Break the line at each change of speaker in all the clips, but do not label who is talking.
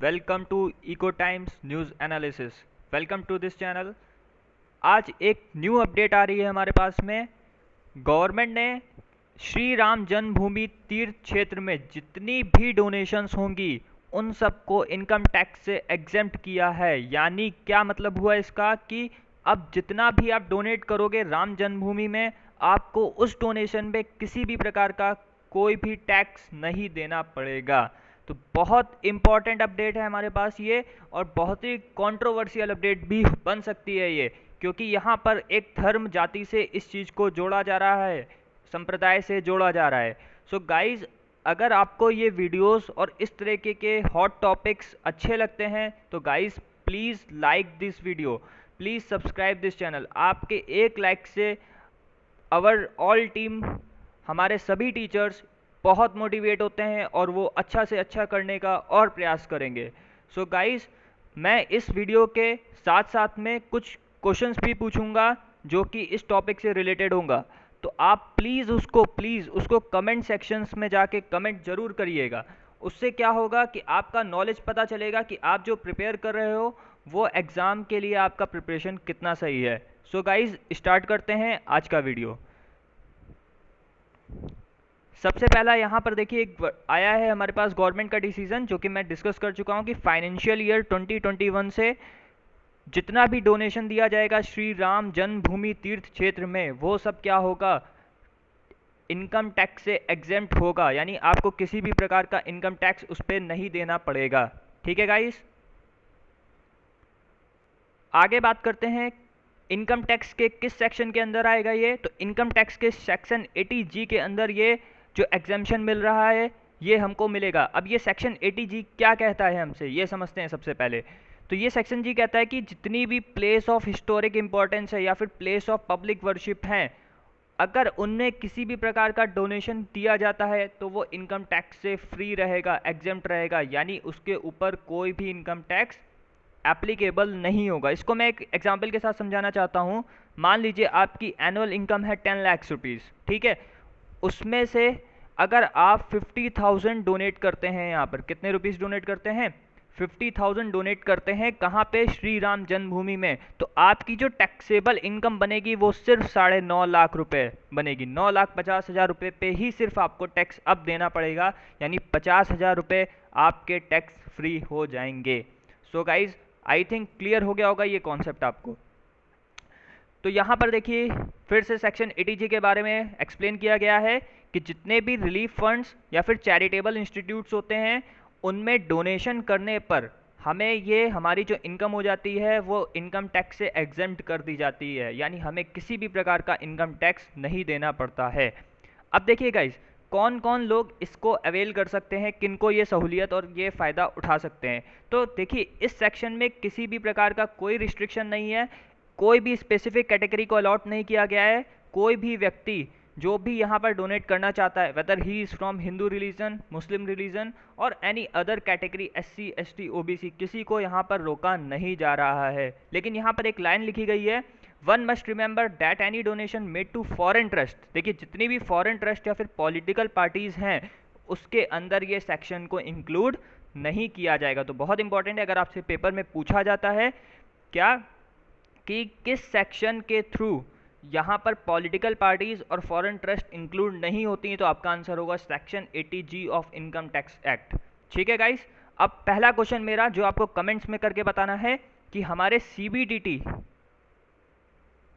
Welcome to Eco Times news analysis. Welcome to this channel. आज एक new update आ रही है हमारे पास में। गवर्नमेंट ने श्री राम जन्मभूमि तीर्थ क्षेत्र में जितनी भी डोनेशंस होंगी उन सबको इनकम टैक्स से एग्जेम्प्ट किया है। यानी क्या मतलब हुआ इसका कि अब जितना भी आप डोनेट करोगे राम जन्मभूमि में, आपको उस डोनेशन में किसी भी प्रकार का कोई भी टैक्स नहीं देना पड़ेगा। तो बहुत इंपॉर्टेंट अपडेट है हमारे पास ये, और बहुत ही कंट्रोवर्शियल अपडेट भी बन सकती है ये, क्योंकि यहाँ पर एक धर्म जाति से इस चीज़ को जोड़ा जा रहा है, संप्रदाय से जोड़ा जा रहा है। सो गाइज, अगर आपको ये वीडियोस और इस तरीके के हॉट टॉपिक्स अच्छे लगते हैं तो guys please like this video, please subscribe this channel. आपके एक लाइक से आवर ऑल टीम, हमारे सभी टीचर्स बहुत मोटिवेट होते हैं और वो अच्छा से अच्छा करने का और प्रयास करेंगे। सो गाइस, मैं इस वीडियो के साथ साथ में कुछ क्वेश्चंस भी पूछूंगा जो कि इस टॉपिक से रिलेटेड होगा। तो आप प्लीज़ उसको कमेंट सेक्शंस में जाके कमेंट ज़रूर करिएगा। उससे क्या होगा कि आपका नॉलेज पता चलेगा कि आप जो प्रिपेयर कर रहे हो वो एग्ज़ाम के लिए आपका प्रिपरेशन कितना सही है। सो गाइज, स्टार्ट करते हैं आज का वीडियो। सबसे पहला यहाँ पर देखिए एक आया है हमारे पास गवर्नमेंट का डिसीजन, जो कि मैं डिस्कस कर चुका हूँ कि फाइनेंशियल ईयर 2021 से जितना भी डोनेशन दिया जाएगा श्री राम जन्मभूमि तीर्थ क्षेत्र में, वो सब क्या होगा, इनकम टैक्स से एग्जेम्प्ट होगा। यानी आपको किसी भी प्रकार का इनकम टैक्स उस पर नहीं देना पड़ेगा। ठीक है गाइस, आगे बात करते हैं इनकम टैक्स के किस सेक्शन के अंदर आएगा ये। तो इनकम टैक्स के सेक्शन 80G के अंदर ये जो एग्जेम्पशन मिल रहा है ये हमको मिलेगा। अब ये सेक्शन 80G क्या कहता है हमसे, ये समझते हैं सबसे पहले। तो ये सेक्शन जी कहता है कि जितनी भी प्लेस ऑफ हिस्टोरिक इंपॉर्टेंस है या फिर प्लेस ऑफ पब्लिक वर्शिप हैं, अगर उनमें किसी भी प्रकार का डोनेशन दिया जाता है तो वो इनकम टैक्स से फ्री रहेगा, एग्जेम्प्ट रहेगा। यानी उसके ऊपर कोई भी इनकम टैक्स एप्लीकेबल नहीं होगा। इसको मैं एक एग्जांपल के साथ समझाना चाहता हूँ। मान लीजिए आपकी एनुअल इनकम है 10 लाख रुपीज़, ठीक है। उसमें से अगर आप 50,000 डोनेट करते हैं, यहाँ पर कितने रुपीज़ डोनेट करते हैं, 50,000 डोनेट करते हैं, कहाँ पे, श्री राम जन्मभूमि में, तो आपकी जो टैक्सेबल इनकम बनेगी वो सिर्फ 9.5 लाख रुपए बनेगी। 9,50,000 रुपये पे ही सिर्फ आपको टैक्स अब देना पड़ेगा। यानी 50,000 रुपये आपके टैक्स फ्री हो जाएंगे। So guys, I think clear हो गया होगा ये कॉन्सेप्ट आपको। तो यहाँ पर देखिए फिर से सेक्शन 80G के बारे में एक्सप्लेन किया गया है कि जितने भी रिलीफ फंड्स या फिर चैरिटेबल इंस्टीट्यूट्स होते हैं उनमें डोनेशन करने पर हमें ये हमारी जो इनकम हो जाती है वो इनकम टैक्स से एग्जेम्प्ट कर दी जाती है। यानी हमें किसी भी प्रकार का इनकम टैक्स नहीं देना पड़ता है। अब देखिए गाइज, कौन कौन लोग इसको अवेल कर सकते हैं, किनको ये सहूलियत और ये फ़ायदा उठा सकते हैं। तो देखिए इस सेक्शन में किसी भी प्रकार का कोई रिस्ट्रिक्शन नहीं है, कोई भी स्पेसिफिक कैटेगरी को अलॉट नहीं किया गया है। कोई भी व्यक्ति जो भी यहाँ पर डोनेट करना चाहता है, whether he is from Hindu religion, Muslim religion और any other category, SC ST OBC, किसी को यहाँ पर रोका नहीं जा रहा है। लेकिन यहाँ पर एक लाइन लिखी गई है, one must remember that any donation made to foreign trust. देखिए जितनी भी फॉरेन ट्रस्ट या फिर पॉलिटिकल पार्टीज हैं उसके अंदर ये सेक्शन को इंक्लूड नहीं किया जाएगा। तो बहुत इंपॉर्टेंट है, अगर आपसे पेपर में पूछा जाता है क्या कि किस सेक्शन के थ्रू यहाँ पर पॉलिटिकल पार्टीज और फॉरेन ट्रस्ट इंक्लूड नहीं होती हैं, तो आपका आंसर होगा section 80G of income tax act. ठीक है गाइस, अब पहला क्वेश्चन मेरा जो आपको कमेंट्स में करके बताना है कि हमारे CBDT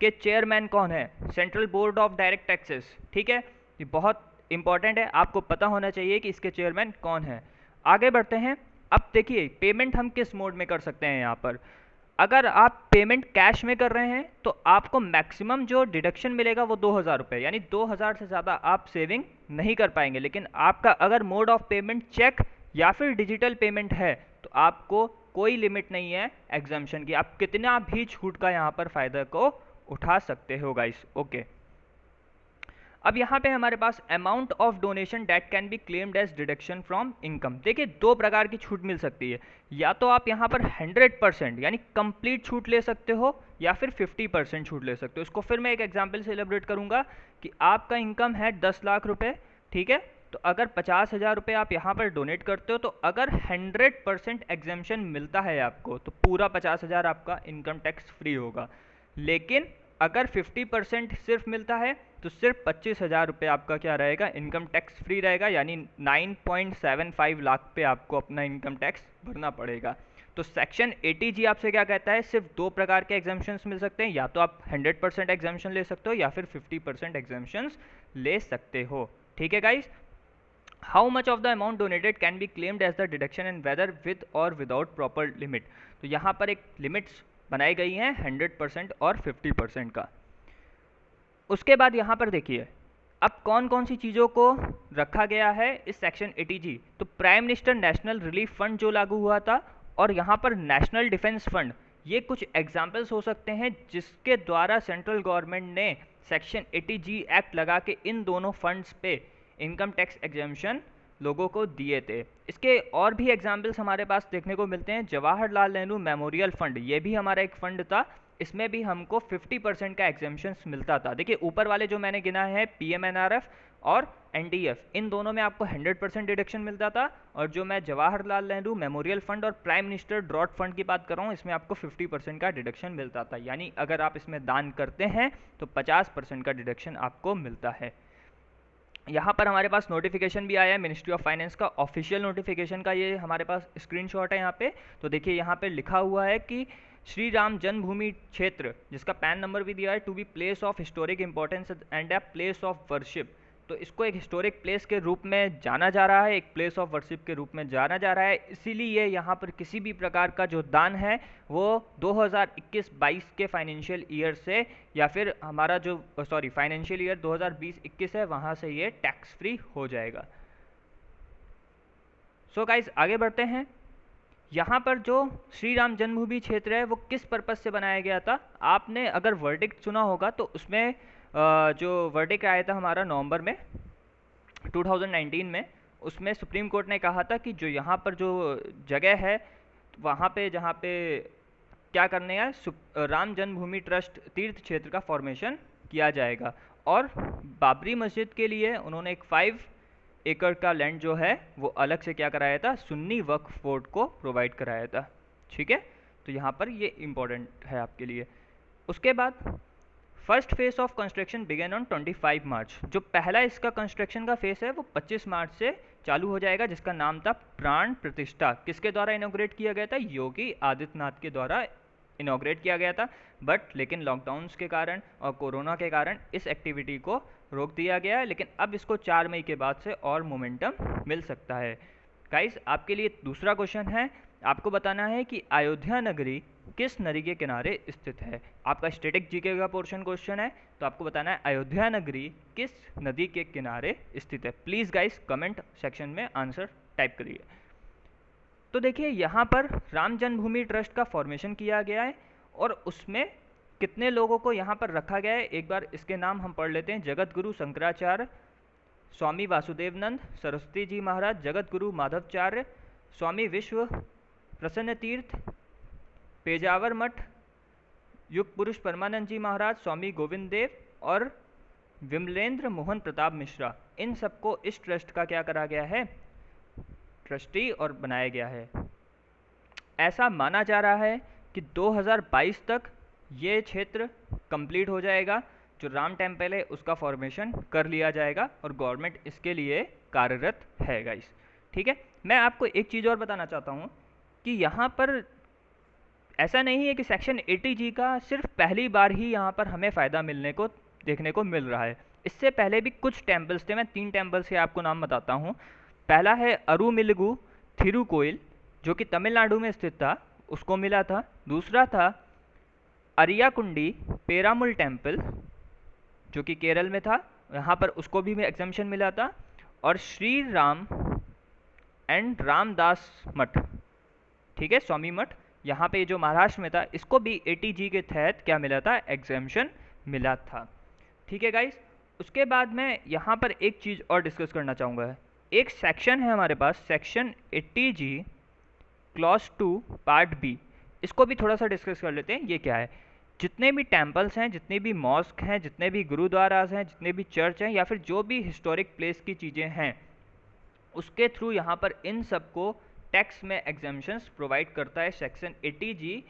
के चेयरमैन कौन है, central board of direct taxes. ठीक है, ये बहुत इंपॉर्टेंट है, आपको पता होना चाहिए कि इसके चेयरमैन कौन है। आगे बढ़ते हैं। अब देखिए पेमेंट हम किस मोड में कर सकते हैं। यहाँ पर अगर आप पेमेंट कैश में कर रहे हैं तो आपको मैक्सिमम जो डिडक्शन मिलेगा वो 2,000 रुपये, यानी 2,000 से ज़्यादा आप सेविंग नहीं कर पाएंगे। लेकिन आपका अगर मोड ऑफ पेमेंट चेक या फिर डिजिटल पेमेंट है तो आपको कोई लिमिट नहीं है एग्जाम्पशन की, आप कितना भी छूट का यहाँ पर फ़ायदा को उठा सकते हो गाइस। ओके, अब यहाँ पे हमारे पास amount of donation that can be claimed as deduction from income. देखिए दो प्रकार की छूट मिल सकती है, या तो आप यहाँ पर 100% यानी कंप्लीट छूट ले सकते हो या फिर 50% छूट ले सकते हो। इसको फिर मैं एक एग्जांपल से एलिब्रेट करूँगा कि आपका इनकम है 10 लाख रुपए, ठीक है, तो अगर 50,000 रुपये आप यहाँ पर डोनेट करते हो तो अगर 100% एग्जेम्पशन मिलता है आपको तो पूरा 50,000 आपका इनकम टैक्स फ्री होगा। लेकिन अगर 50% सिर्फ मिलता है तो सिर्फ 25,000 रुपये आपका क्या रहेगा, इनकम टैक्स फ्री रहेगा, यानी 9.75 लाख पे आपको अपना इनकम टैक्स भरना पड़ेगा। तो सेक्शन 80G आपसे क्या कहता है, सिर्फ दो प्रकार के एग्जाम्पशंस मिल सकते हैं, या तो आप 100% एग्जाम्पशन ले सकते हो या फिर 50% एग्जाम्पशंस ले सकते हो। ठीक है guys. How much of the amount donated can be claimed as the deduction and whether with और विदाउट प्रॉपर लिमिट। तो यहाँ पर एक लिमिट्स बनाई गई हैं 100% और 50% का। उसके बाद यहाँ पर देखिए अब कौन कौन सी चीज़ों को रखा गया है इस सेक्शन 80G। तो prime minister national relief fund जो लागू हुआ था और यहाँ पर नेशनल डिफेंस फंड, ये कुछ एग्जाम्पल्स हो सकते हैं जिसके द्वारा सेंट्रल गवर्नमेंट ने सेक्शन 80G एक्ट लगा के इन दोनों फंड्स पे इनकम टैक्स एग्जाम्पशन लोगों को दिए थे। इसके और भी एग्जाम्पल्स हमारे पास देखने को मिलते हैं। जवाहरलाल नेहरू मेमोरियल फंड, ये भी हमारा एक फंड था, इसमें भी हमको 50% का एग्जाम्पशन मिलता था। देखिए ऊपर वाले जो मैंने गिना है PMNRF और NDF, इन दोनों में आपको 100% डिडक्शन मिलता था, और जो मैं जवाहरलाल नेहरू मेमोरियल फंड और प्राइम मिनिस्टर ड्रॉट फंड की बात कर रहा हूँ, इसमें आपको 50% का डिडक्शन मिलता था। यानी अगर आप इसमें दान करते हैं तो 50% का डिडक्शन आपको मिलता है। यहाँ पर हमारे पास नोटिफिकेशन भी आया है मिनिस्ट्री ऑफ फाइनेंस का, ऑफिशियल नोटिफिकेशन का, ये हमारे पास स्क्रीनशॉट है यहाँ पे। तो देखिए यहाँ पे लिखा हुआ है कि श्री राम जन्मभूमि क्षेत्र, जिसका पैन नंबर भी दिया है, to be place of historic importance and a place of worship. तो इसको एक हिस्टोरिक प्लेस के रूप में जाना जा रहा है, एक प्लेस ऑफ वर्शिप के रूप में जाना जा रहा है। इसीलिए यहाँ पर किसी भी प्रकार का जो दान है वो 2021-22 के फाइनेंशियल ईयर से, या फिर हमारा जो फाइनेंशियल ईयर 2020-21 है, वहाँ से ये टैक्स फ्री हो जाएगा। सो गाइज आगे बढ़ते हैं। यहाँ पर जो श्री राम जन्मभूमि क्षेत्र है वो किस पर्पज़ से बनाया गया था। आपने अगर वर्डिक्ट सुना होगा तो उसमें जो वर्डिक्ट आया था हमारा नवंबर में 2019 में, उसमें सुप्रीम कोर्ट ने कहा था कि जो यहाँ पर जो जगह है वहाँ पे जहाँ पे क्या करने है, राम जन्मभूमि ट्रस्ट तीर्थ क्षेत्र का फॉर्मेशन किया जाएगा। और बाबरी मस्जिद के लिए उन्होंने एक 5 एकड़ का लैंड जो है वो अलग से क्या कराया था, सुन्नी वक्फ बोर्ड को प्रोवाइड कराया था। ठीक है, तो यहाँ पर ये इम्पोर्टेंट है आपके लिए। उसके बाद first phase of construction began on 25 March. जो पहला इसका कंस्ट्रक्शन का फेस है वो 25 मार्च से चालू हो जाएगा, जिसका नाम था प्राण प्रतिष्ठा। किसके द्वारा इनॉग्रेट किया गया था, योगी आदित्यनाथ के द्वारा इनॉग्रेट किया गया था। बट लेकिन लॉकडाउन्स के कारण और कोरोना के कारण इस एक्टिविटी को रोक दिया गया है, लेकिन अब इसको 4 मई के बाद से और मोमेंटम मिल सकता है। गाइस आपके लिए दूसरा क्वेश्चन है, आपको बताना है कि अयोध्या नगरी किस नदी के किनारे स्थित है। आपका स्टैटिक जीके का पोर्शन क्वेश्चन है, तो आपको बताना है अयोध्या नगरी किस नदी के किनारे स्थित है। प्लीज़ गाइस कमेंट सेक्शन में आंसर टाइप करिए। तो देखिए यहाँ पर राम जन्मभूमि ट्रस्ट का फॉर्मेशन किया गया है और उसमें कितने लोगों को यहाँ पर रखा गया है, एक बार इसके नाम हम पढ़ लेते हैं। जगत गुरु शंकराचार्य, स्वामी वासुदेवनंद सरस्वती जी महाराज, जगत गुरु माधवचार्य, स्वामी विश्व प्रसन्न तीर्थ, पेजावर मठ, युग पुरुष परमानंद जी महाराज, स्वामी गोविंद देव और विमलेंद्र मोहन प्रताप मिश्रा। इन सबको इस ट्रस्ट का क्या करा गया है, ट्रस्टी और बनाया गया है। ऐसा माना जा रहा है कि 2022 तक ये क्षेत्र कंप्लीट हो जाएगा, जो राम टेम्पल है उसका फॉर्मेशन कर लिया जाएगा और गवर्नमेंट इसके लिए कार्यरत है गाइस। ठीक है, मैं आपको एक चीज़ और बताना चाहता हूँ कि यहाँ पर ऐसा नहीं है कि सेक्शन 80G का सिर्फ पहली बार ही यहाँ पर हमें फ़ायदा मिलने को देखने को मिल रहा है। इससे पहले भी कुछ टेम्पल्स थे, मैं 3 टेम्पल्स के आपको नाम बताता हूँ। पहला है अरुमिलगु थिरुकोइल, जो कि तमिलनाडु में स्थित था, उसको मिला था। दूसरा था अरियाकुंडी पेरामुल टेम्पल, जो कि केरल में था, यहाँ पर उसको भी एग्जम्पशन मिला था। और श्री राम एंड रामदास मठ, ठीक है, स्वामी मठ, यहाँ पे जो महाराष्ट्र में था, इसको भी 80G के तहत क्या मिला था, एग्जम्पशन मिला था। ठीक है गाइस, उसके बाद मैं यहाँ पर एक चीज़ और डिस्कस करना चाहूँगा। एक सेक्शन है हमारे पास, section 80G clause 2 part B, इसको भी थोड़ा सा डिस्कस कर लेते हैं। ये क्या है, जितने भी टेम्पल्स हैं, जितने भी मॉस्क हैं, जितने भी गुरुद्वाराज हैं, जितने भी चर्च हैं, या फिर जो भी हिस्टोरिक प्लेस की चीज़ें हैं, उसके थ्रू यहाँ पर इन सबको टैक्स में एग्जाम्शंस प्रोवाइड करता है section 80G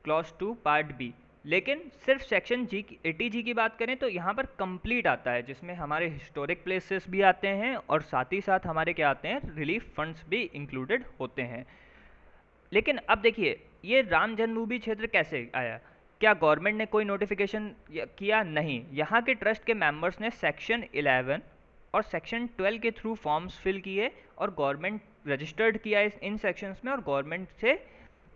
clause 2 part B. लेकिन सिर्फ सेक्शन 80G की बात करें तो यहाँ पर कंप्लीट आता है, जिसमें हमारे हिस्टोरिक प्लेसेस भी आते हैं और साथ ही साथ हमारे क्या आते हैं, रिलीफ फंड्स भी इंक्लूडेड होते हैं। लेकिन अब देखिए ये राम जन्मभूमि क्षेत्र कैसे आया, क्या गवर्नमेंट ने कोई नोटिफिकेशन किया? नहीं, यहाँ के ट्रस्ट के मेंबर्स ने सेक्शन 11 और सेक्शन 12 के थ्रू फॉर्म्स फिल किए और गवर्नमेंट रजिस्टर्ड किया इन सेक्शंस में, और गवर्नमेंट से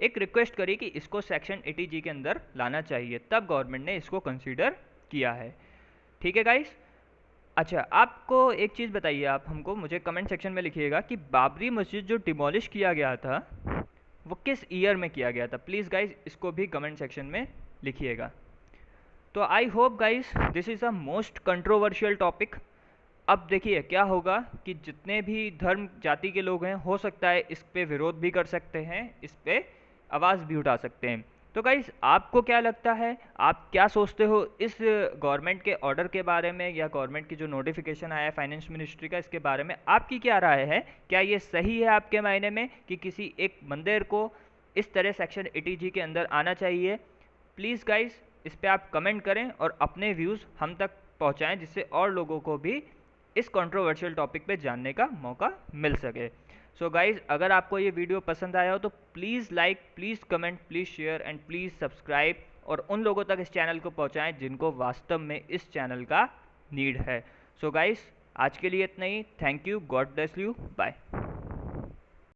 एक रिक्वेस्ट करी कि इसको सेक्शन 80G के अंदर लाना चाहिए, तब गवर्नमेंट ने इसको कंसीडर किया है। ठीक है गाइस। अच्छा, आपको एक चीज़ बताइए, आप हमको मुझे कमेंट सेक्शन में लिखिएगा कि बाबरी मस्जिद जो डिमोलिश किया गया था वो किस ईयर में किया गया था। प्लीज़ गाइस इसको भी कमेंट सेक्शन में लिखिएगा। तो I hope guys this is a most controversial topic. अब देखिए क्या होगा कि जितने भी धर्म जाति के लोग हैं, हो सकता है इस पे विरोध भी कर सकते हैं, इस पे आवाज़ भी उठा सकते हैं। तो गाइस आपको क्या लगता है, आप क्या सोचते हो इस गवर्नमेंट के ऑर्डर के बारे में, या गवर्नमेंट की जो नोटिफिकेशन आया है फाइनेंस मिनिस्ट्री का, इसके बारे में आपकी क्या राय है? क्या ये सही है आपके मायने में कि किसी एक मंदिर को इस तरह सेक्शन 80G के अंदर आना चाहिए? प्लीज़ गाइस इस पर आप कमेंट करें और अपने व्यूज़ हम तक पहुँचाएँ, जिससे और लोगों को भी इस कंट्रोवर्शियल टॉपिक पे जानने का मौका मिल सके। सो गाइज अगर आपको ये वीडियो पसंद आया हो तो please like, please comment, please share and please subscribe, और उन लोगों तक इस चैनल को पहुंचाएं जिनको वास्तव में इस चैनल का नीड है। सो गाइज आज के लिए इतना ही। Thank you, God bless you, bye.